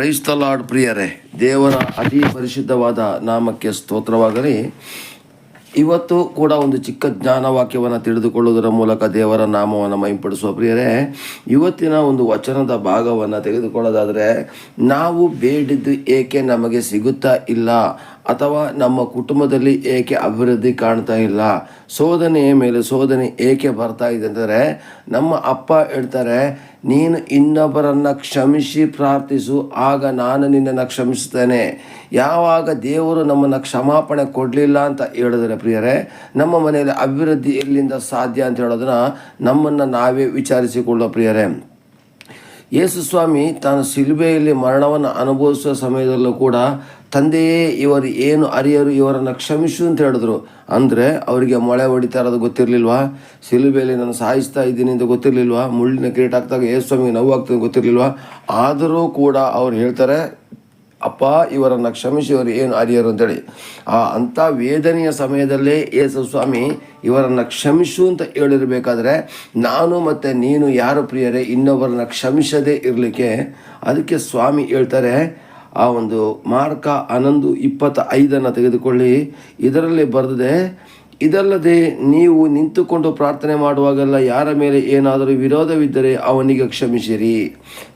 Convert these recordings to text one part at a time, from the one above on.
Praise the lord ಪ್ರಿಯರೇ, ದೇವರ ಅತಿ ಪರಿಶುದ್ಧವಾದ ನಾಮಕ್ಕೆ ಸ್ತೋತ್ರವಾಗಲಿ. ಇವತ್ತು ಕೂಡ ಒಂದು ಚಿಕ್ಕ ಜ್ಞಾನ ವಾಕ್ಯವನ್ನು ತಿಳಿದುಕೊಳ್ಳುವುದರ ಮೂಲಕ ದೇವರ ನಾಮವನ್ನು ಮಹಿಂಪಡಿಸುವ ಪ್ರಿಯರೇ, ಇವತ್ತಿನ ಒಂದು ವಚನದ ಭಾಗವನ್ನು ತೆಗೆದುಕೊಳ್ಳೋದಾದರೆ, ನಾವು ಬೇಡಿದ್ದು ಏಕೆ ನಮಗೆ ಸಿಗುತ್ತಾ ಇಲ್ಲ, ಅಥವಾ ನಮ್ಮ ಕುಟುಂಬದಲ್ಲಿ ಏಕೆ ಅಭಿವೃದ್ಧಿ ಕಾಣ್ತಾ ಇಲ್ಲ, ಶೋಧನೆಯ ಮೇಲೆ ಶೋಧನೆ ಏಕೆ ಬರ್ತಾ ಇದೆ ಅಂದರೆ, ನಮ್ಮ ಅಪ್ಪ ಹೇಳ್ತಾರೆ, ನೀನು ಇನ್ನೊಬ್ಬರನ್ನು ಕ್ಷಮಿಸಿ ಪ್ರಾರ್ಥಿಸು, ಆಗ ನಾನು ನಿನ್ನನ್ನು ಕ್ಷಮಿಸ್ತೇನೆ. ಯಾವಾಗ ದೇವರು ನಮ್ಮನ್ನು ಕ್ಷಮಾಪಣೆ ಕೊಡಲಿಲ್ಲ ಅಂತ ಹೇಳಿದ್ರೆ ಪ್ರಿಯರೇ, ನಮ್ಮ ಮನೆಯಲ್ಲಿ ಅಭಿವೃದ್ಧಿ ಎಲ್ಲಿಂದ ಸಾಧ್ಯ ಅಂತ ಹೇಳೋದನ್ನ ನಮ್ಮನ್ನು ನಾವೇ ವಿಚಾರಿಸಿಕೊಳ್ಳೋ ಪ್ರಿಯರೇ. ಯೇಸು ಸ್ವಾಮಿ ತಾನು ಶಿಲುಬೆಯಲ್ಲಿ ಮರಣವನ್ನು ಅನುಭವಿಸುವ ಸಮಯದಲ್ಲೂ ಕೂಡ, ತಂದೆಯೇ ಇವರು ಏನು ಅರಿಯರು, ಇವರನ್ನು ಕ್ಷಮಿಸು ಅಂತ ಹೇಳಿದ್ರು. ಅಂದರೆ ಅವರಿಗೆ ಮೊಳೆ ಹೊಡಿತಾ ಇರೋದು ಗೊತ್ತಿರಲಿಲ್ವಾ? ಶಿಲುಬೆಯಲ್ಲಿ ನಾನು ಸಾಯಿಸ್ತಾ ಇದ್ದೀನಿ ಅಂತ ಗೊತ್ತಿರಲಿಲ್ವಾ? ಮುಳ್ಳಿನ ಕಿರೀಟ ಹಾಕಿದಾಗ ಯೇಸು ಸ್ವಾಮಿಗೆ ನೋವು ಆಗ್ತದೆ ಗೊತ್ತಿರಲಿಲ್ವಾ? ಆದರೂ ಕೂಡ ಅವ್ರು ಹೇಳ್ತಾರೆ, ಅಪ್ಪ ಇವರನ್ನು ಕ್ಷಮಿಸಿ, ಇವರು ಏನು ಅರಿಯರು ಅಂತೇಳಿ. ಅಂಥ ವೇದನೆಯ ಸಮಯದಲ್ಲೇ ಯೇಸು ಸ್ವಾಮಿ ಇವರನ್ನು ಕ್ಷಮಿಸು ಅಂತ ಹೇಳಿರಬೇಕಾದ್ರೆ, ನಾನು ಮತ್ತು ನೀನು ಯಾರು ಪ್ರಿಯರೇ ಇನ್ನೊಬ್ಬರನ್ನು ಕ್ಷಮಿಸದೇ ಇರಲಿಕ್ಕೆ? ಅದಕ್ಕೆ ಸ್ವಾಮಿ ಹೇಳ್ತಾರೆ, ಆ ಒಂದು ಮಾರ್ಕ 11:25 ತೆಗೆದುಕೊಳ್ಳಿ. ಇದರಲ್ಲಿ ಬರೆದಿದೆ, ಇದಲ್ಲದೆ ನೀವು ನಿಂತುಕೊಂಡು ಪ್ರಾರ್ಥನೆ ಮಾಡುವಾಗೆಲ್ಲ ಯಾರ ಮೇಲೆ ಏನಾದರೂ ವಿರೋಧವಿದ್ದರೆ ಅವನಿಗೆ ಕ್ಷಮಿಸಿರಿ.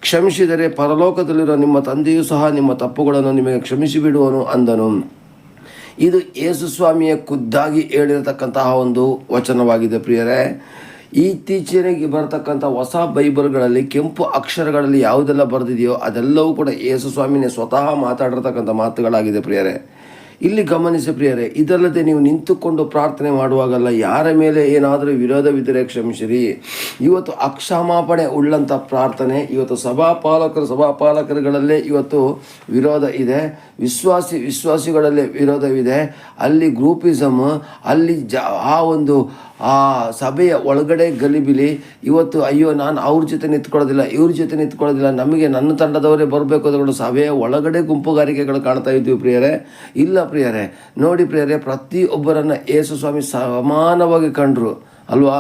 ಕ್ಷಮಿಸಿದರೆ ಪರಲೋಕದಲ್ಲಿರೋ ನಿಮ್ಮ ತಂದೆಯೂ ಸಹ ನಿಮ್ಮ ತಪ್ಪುಗಳನ್ನು ನಿಮಗೆ ಕ್ಷಮಿಸಿಬಿಡುವನು ಅಂದನು. ಇದು ಯೇಸು ಸ್ವಾಮಿಯ ಖುದ್ದಾಗಿ ಹೇಳಿರತಕ್ಕಂತಹ ಒಂದು ವಚನವಾಗಿದೆ ಪ್ರಿಯರೇ. ಇತ್ತೀಚೆಗೆ ಬರತಕ್ಕಂಥ ಹೊಸ ಬೈಬಲ್ಗಳಲ್ಲಿ ಕೆಂಪು ಅಕ್ಷರಗಳಲ್ಲಿ ಯಾವುದೆಲ್ಲ ಬರೆದಿದೆಯೋ ಅದೆಲ್ಲವೂ ಕೂಡ ಯೇಸು ಸ್ವಾಮಿನೇ ಸ್ವತಃ ಮಾತಾಡಿರ್ತಕ್ಕಂಥ ಮಾತುಗಳಾಗಿದೆ ಪ್ರಿಯರೇ. ಇಲ್ಲಿ ಗಮನಿಸಿ ಪ್ರಿಯರೇ, ಇದಲ್ಲದೆ ನೀವು ನಿಂತುಕೊಂಡು ಪ್ರಾರ್ಥನೆ ಮಾಡುವಾಗಲ್ಲ ಯಾರ ಮೇಲೆ ಏನಾದರೂ ವಿರೋಧವಿದ್ದರೆ ಕ್ಷಮಿಸಿರಿ. ಇವತ್ತು ಅಕ್ಷಮಾಪಣೆ ಉಳ್ಳಂಥ ಪ್ರಾರ್ಥನೆ, ಇವತ್ತು ಸಭಾಪಾಲಕರುಗಳಲ್ಲೇ ಇವತ್ತು ವಿರೋಧ ಇದೆ, ವಿಶ್ವಾಸಿಗಳಲ್ಲೇ ವಿರೋಧವಿದೆ. ಅಲ್ಲಿ ಗ್ರೂಪಿಸಮ್, ಅಲ್ಲಿ ಆ ಸಭೆಯ ಒಳಗಡೆ ಗಲಿಬಿಲಿ. ಇವತ್ತು ಅಯ್ಯೋ ನಾನು ಅವ್ರ ಜೊತೆ ನಿಂತ್ಕೊಳ್ಳೋದಿಲ್ಲ, ಇವ್ರ ಜೊತೆ ನಿಂತ್ಕೊಳ್ಳೋದಿಲ್ಲ, ನಮಗೆ ನನ್ನ ತಂಡದವರೇ ಬರಬೇಕು ಅಂದ್ಕೊಂಡು ಸಭೆಯ ಒಳಗಡೆ ಗುಂಪುಗಾರಿಕೆಗಳು ಕಾಣ್ತಾ ಇದ್ದೀವಿ ಪ್ರಿಯರೇ. ಇಲ್ಲ ಪ್ರಿಯರೇ, ನೋಡಿ ಪ್ರಿಯರೇ, ಪ್ರತಿಯೊಬ್ಬರನ್ನು ಯೇಸು ಸ್ವಾಮಿ ಸಮಾನವಾಗಿ ಕಂಡ್ರು ಅಲ್ವಾ?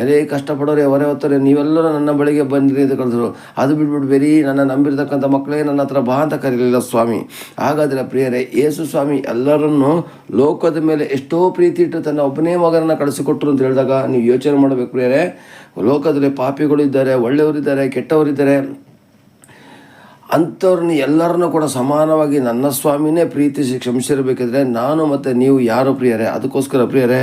ಎಲೇ ಕಷ್ಟಪಡೋರೆ ಹೊರೆ ಹೊತ್ತರೆ ನೀವೆಲ್ಲರೂ ನನ್ನ ಬಳಿಗೆ ಬಂದಿರಿ ಅಂತ ಕರೆದ್ರು. ಅದು ಬಿಟ್ಬಿಟ್ಟು ಬೇರೆ ನನ್ನ ನಂಬಿರ್ತಕ್ಕಂಥ ಮಕ್ಕಳೇ ನನ್ನ ಹತ್ರ ಬಾ ಅಂತ ಕರೀಲಿಲ್ಲ ಸ್ವಾಮಿ. ಹಾಗಾದರೆ ಪ್ರಿಯರೇ, ಯೇಸು ಸ್ವಾಮಿ ಎಲ್ಲರನ್ನೂ ಲೋಕದ ಮೇಲೆ ಎಷ್ಟೋ ಪ್ರೀತಿ ಇಟ್ಟು ತನ್ನ ಒಬ್ಬನೇ ಮಗನನ್ನು ಕಳಿಸಿಕೊಟ್ರು ಅಂತ ಹೇಳಿದಾಗ ನೀವು ಯೋಚನೆ ಮಾಡಬೇಕು ಪ್ರಿಯರೇ. ಲೋಕದಲ್ಲಿ ಪಾಪಿಗಳು ಇದ್ದಾರೆ, ಒಳ್ಳೆಯವರಿದ್ದಾರೆ, ಕೆಟ್ಟವರಿದ್ದಾರೆ. ಅಂಥವ್ರನ್ನ ಎಲ್ಲರನ್ನೂ ಕೂಡ ಸಮಾನವಾಗಿ ನನ್ನ ಸ್ವಾಮಿನೇ ಪ್ರೀತಿಸಿ ಕ್ಷಮಿಸಿರಬೇಕಿದ್ರೆ ನಾನು ಮತ್ತು ನೀವು ಯಾರು ಪ್ರಿಯರೇ? ಅದಕ್ಕೋಸ್ಕರ ಪ್ರಿಯರೇ,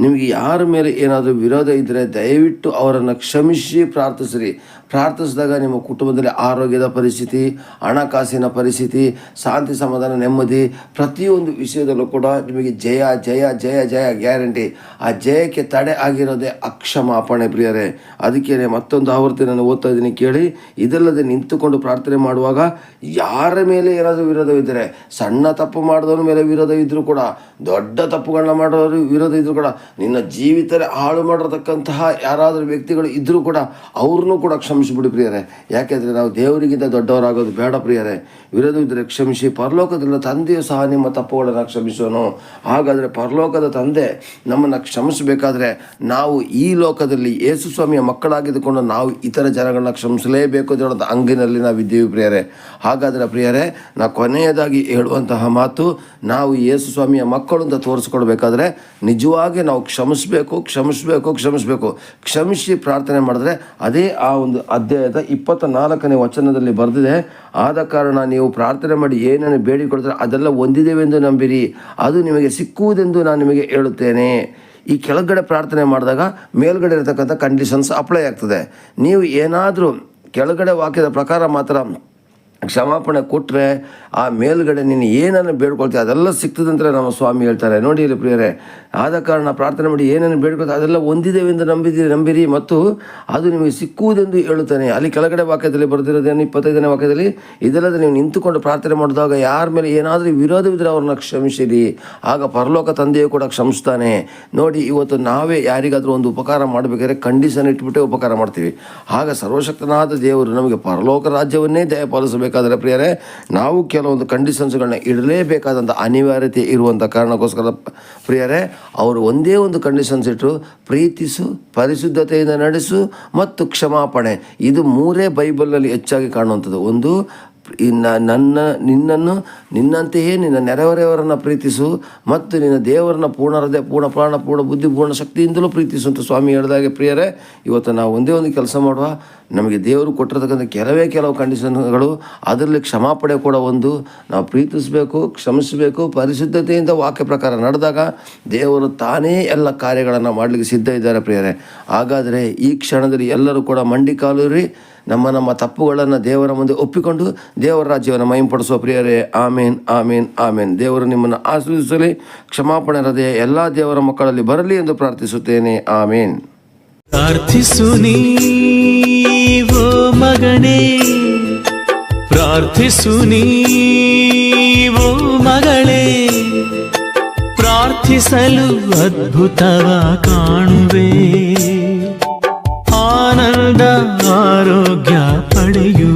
ನಿಮಗೆ ಯಾರ ಮೇಲೆ ಏನಾದರೂ ವಿರೋಧ ಇದ್ದರೆ ದಯವಿಟ್ಟು ಅವರನ್ನು ಕ್ಷಮಿಸಿ ಪ್ರಾರ್ಥಿಸಿರಿ. ಪ್ರಾರ್ಥಿಸಿದಾಗ ನಿಮ್ಮ ಕುಟುಂಬದಲ್ಲಿ ಆರೋಗ್ಯದ ಪರಿಸ್ಥಿತಿ, ಹಣಕಾಸಿನ ಪರಿಸ್ಥಿತಿ, ಶಾಂತಿ ಸಮಾಧಾನ ನೆಮ್ಮದಿ, ಪ್ರತಿಯೊಂದು ವಿಷಯದಲ್ಲೂ ಕೂಡ ನಿಮಗೆ ಜಯ ಜಯ ಜಯ ಜಯ ಗ್ಯಾರಂಟಿ. ಆ ಜಯಕ್ಕೆ ತಡೆ ಆಗಿರೋದೇ ಅಕ್ಷಮಾಪಣೆ ಪ್ರಿಯರೇ. ಅದಕ್ಕೇ ಮತ್ತೊಂದು ಆವೃತ್ತಿ ನಾನು ಓದ್ತಾ ಇದ್ದೀನಿ ಕೇಳಿ. ಇದಲ್ಲದೆ ನಿಂತುಕೊಂಡು ಪ್ರಾರ್ಥನೆ ಮಾಡುವಾಗ ಯಾರ ಮೇಲೆ ಏನಾದರೂ ವಿರೋಧವಿದ್ದರೆ, ಸಣ್ಣ ತಪ್ಪು ಮಾಡಿದವರ ಮೇಲೆ ವಿರೋಧವಿದ್ದರೂ ಕೂಡ, ದೊಡ್ಡ ತಪ್ಪುಗಳನ್ನ ಮಾಡೋರು ವಿರೋಧ ಇದ್ದರೂ ಕೂಡ, ನಿನ್ನ ಜೀವಿತನೇ ಹಾಳು ಮಾಡಿರತಕ್ಕಂತಹ ಯಾರಾದರೂ ವ್ಯಕ್ತಿಗಳು ಇದ್ದರೂ ಕೂಡ ಅವ್ರನ್ನೂ ಕೂಡ ಕ್ಷಮಿಸಿಬಿಡಿ ಪ್ರಿಯರೇ. ಯಾಕೆಂದರೆ ನಾವು ದೇವರಿಗಿಂತ ದೊಡ್ಡವರಾಗೋದು ಬೇಡ ಪ್ರಿಯರೇ. ವಿರೋಧವಿದ್ದರೆ ಕ್ಷಮಿಸಿ, ಪರಲೋಕದಲ್ಲಿರುವ ತಂದೆಯು ಸಹ ನಿಮ್ಮ ತಪ್ಪುಗಳನ್ನು ಕ್ಷಮಿಸೋನು. ಹಾಗಾದರೆ ಪರಲೋಕದ ತಂದೆ ನಮ್ಮನ್ನು ಕ್ಷಮಿಸಬೇಕಾದ್ರೆ ನಾವು ಈ ಲೋಕದಲ್ಲಿ ಯೇಸು ಸ್ವಾಮಿಯ ಮಕ್ಕಳಾಗಿದ್ದುಕೊಂಡು ನಾವು ಇತರ ಜನಗಳನ್ನ ಕ್ಷಮಿಸಲೇಬೇಕು ಅಂತ ಹೇಳೋದು ಅಂಗಿನಲ್ಲಿ ನಾವು ಇದ್ದೀವಿ ಪ್ರಿಯರೇ. ಹಾಗಾದರೆ ಪ್ರಿಯರೇ, ನಾ ಕೊನೆಯದಾಗಿ ಹೇಳುವಂತಹ ಮಾತು, ನಾವು ಯೇಸು ಸ್ವಾಮಿಯ ಮಕ್ಕಳು ಅಂತ ತೋರಿಸ್ಕೊಡ್ಬೇಕಾದ್ರೆ ನಿಜವಾಗಿ ನಾವು ಕ್ಷಮಿಸಬೇಕು. ಕ್ಷಮಿಸಿ ಪ್ರಾರ್ಥನೆ ಮಾಡಿದ್ರೆ ಅದೇ ಆ ಒಂದು ಅಧ್ಯಾಯದ 24ನೇ ವಚನದಲ್ಲಿ ಬರೆದಿದೆ. ಆದ ಕಾರಣ ನೀವು ಪ್ರಾರ್ಥನೆ ಮಾಡಿ ಏನನ್ನು ಬೇಡಿಕೊಡ್ತಾರೆ ಅದೆಲ್ಲ ಹೊಂದಿದ್ದೇವೆಂದು ನಂಬಿರಿ, ಅದು ನಿಮಗೆ ಸಿಕ್ಕುವುದೆಂದು ನಾನು ನಿಮಗೆ ಹೇಳುತ್ತೇನೆ. ಈ ಕೆಳಗಡೆ ಪ್ರಾರ್ಥನೆ ಮಾಡಿದಾಗ ಮೇಲ್ಗಡೆ ಇರತಕ್ಕಂಥ ಕಂಡೀಷನ್ಸ್ ಅಪ್ಲೈ ಆಗ್ತದೆ. ನೀವು ಏನಾದರೂ ಕೆಳಗಡೆ ವಾಕ್ಯದ ಪ್ರಕಾರ ಮಾತ್ರ ಕ್ಷಮಾಪಣೆ ಕೊಟ್ಟರೆ ಆ ಮೇಲ್ಗಡೆ ನೀನು ಏನನ್ನು ಬೇಡ್ಕೊಳ್ತೀವಿ ಅದೆಲ್ಲ ಸಿಗ್ತದಂತ ನಮ್ಮ ಸ್ವಾಮಿ ಹೇಳ್ತಾರೆ. ನೋಡಿ ಇಲ್ಲಿ ಪ್ರಿಯರೇ, ಆದ ಕಾರಣ ಪ್ರಾರ್ಥನೆ ಮಾಡಿ ಏನನ್ನು ಬೇಡ್ಕೊಳ್ತೀವಿ ಅದೆಲ್ಲ ಹೊಂದಿದ್ದೇವೆಂದು ನಂಬಿರಿ ಮತ್ತು ಅದು ನಿಮಗೆ ಸಿಕ್ಕುವುದೆಂದು ಹೇಳುತ್ತಾನೆ. ಅಲ್ಲಿ ಕೆಳಗಡೆ ವಾಕ್ಯದಲ್ಲಿ ಬರೆದಿರೋದೇನು 25ನೇ ವಾಕ್ಯದಲ್ಲಿ, ಇದಲ್ಲದೆ ನೀವು ನಿಂತುಕೊಂಡು ಪ್ರಾರ್ಥನೆ ಮಾಡಿದಾಗ ಯಾರ ಮೇಲೆ ಏನಾದರೂ ವಿರೋಧವಿದ್ದರೆ ಅವ್ರನ್ನ ಕ್ಷಮಿಸಿರಿ, ಆಗ ಪರಲೋಕ ತಂದೆಯೂ ಕೂಡ ಕ್ಷಮಿಸ್ತಾನೆ. ನೋಡಿ, ಇವತ್ತು ನಾವೇ ಯಾರಿಗಾದರೂ ಒಂದು ಉಪಕಾರ ಮಾಡಬೇಕಾದ್ರೆ ಕಂಡೀಷನ್ ಇಟ್ಬಿಟ್ಟೆ ಉಪಕಾರ ಮಾಡ್ತೀವಿ. ಆಗ ಸರ್ವಶಕ್ತನಾದ ದೇವರು ನಮಗೆ ಪರಲೋಕ ರಾಜ್ಯವನ್ನೇ ದಯಪಾಲಿಸಬೇಕಾದ್ರೆ ಪ್ರಿಯರೇ, ನಾವು ಕೆಲವೊಂದು ಕಂಡೀಷನ್ಸ್ಗಳನ್ನ ಇಡಲೇಬೇಕಾದಂಥ ಅನಿವಾರ್ಯತೆ ಇರುವಂಥ ಕಾರಣಕ್ಕೋಸ್ಕರ ಪ್ರಿಯರೇ, ಅವರು ಒಂದೇ ಒಂದು ಕಂಡೀಷನ್ಸ್ ಇಟ್ಟರು, ಪ್ರೀತಿಸು, ಪರಿಶುದ್ಧತೆಯಿಂದ ನಡೆಸು ಮತ್ತು ಕ್ಷಮಾಪಣೆ. ಇದು ಮೂರೇ ಬೈಬಲ್ನಲ್ಲಿ ಹೆಚ್ಚಾಗಿ ಕಾಣುವಂಥದ್ದು. ಒಂದು ನಿನ್ನನ್ನು ನಿನ್ನಂತೆಯೇ ನಿನ್ನ ನೆರೆಹೊರೆಯವರನ್ನು ಪ್ರೀತಿಸು ಮತ್ತು ನಿನ್ನ ದೇವರನ್ನ ಪೂರ್ಣ ಹೃದಯ, ಪೂರ್ಣ ಪ್ರಾಣ, ಪೂರ್ಣ ಬುದ್ಧಿ, ಪೂರ್ಣ ಶಕ್ತಿಯಿಂದಲೂ ಪ್ರೀತಿಸು ಅಂತ ಸ್ವಾಮಿ ಹೇಳಿದಾಗೆ ಪ್ರಿಯರೇ, ಇವತ್ತು ನಾವು ಒಂದೇ ಒಂದು ಕೆಲಸ ಮಾಡುವ. ನಮಗೆ ದೇವರು ಕೊಟ್ಟಿರ್ತಕ್ಕಂಥ ಕೆಲವು ಕಂಡೀಷನ್ಗಳು, ಅದರಲ್ಲಿ ಕ್ಷಮಾಪಣೆ ಕೂಡ ಒಂದು. ನಾವು ಪ್ರೀತಿಸಬೇಕು, ಕ್ಷಮಿಸಬೇಕು, ಪರಿಶುದ್ಧತೆಯಿಂದ ವಾಕ್ಯ ಪ್ರಕಾರ ನಡೆದಾಗ ದೇವರು ತಾನೇ ಎಲ್ಲ ಕಾರ್ಯಗಳನ್ನು ಮಾಡಲಿಕ್ಕೆ ಸಿದ್ಧ ಇದ್ದಾರೆ ಪ್ರಿಯರೇ. ಹಾಗಾದರೆ ಈ ಕ್ಷಣದಲ್ಲಿ ಎಲ್ಲರೂ ಕೂಡ ಮಂಡಿ ಕಾಲೂರಿ ನಮ್ಮ ತಪ್ಪುಗಳನ್ನು ದೇವರ ಮುಂದೆ ಒಪ್ಪಿಕೊಂಡು ದೇವರ ರಾಜ್ಯವನ್ನು ಮಹಿಂಪಡಿಸುವ ಪ್ರಿಯರೇ. ಆಮೇನ್, ಆಮೇನ್, ಆಮೇನ್. ದೇವರು ನಿಮ್ಮನ್ನು ಆಶೀರ್ವದಿಸಲಿ. ಕ್ಷಮಾಪಣೆ ಹೃದಯ ಎಲ್ಲ ದೇವರ ಮಕ್ಕಳಲ್ಲಿ ಬರಲಿ ಎಂದು ಪ್ರಾರ್ಥಿಸುತ್ತೇನೆ. ಆಮೇನ್. ಪ್ರಾರ್ಥಿಸು ನೀವೋ ಮಗನೇ, ಪ್ರಾರ್ಥಿಸು ನೀವೋ ಮಗಳೇ, ಪ್ರಾರ್ಥಿಸಲು ಅದ್ಭುತವ ಕಾಣುವೆ, ಆನಂದ ಆರೋಗ್ಯ ಪಡೆಯು.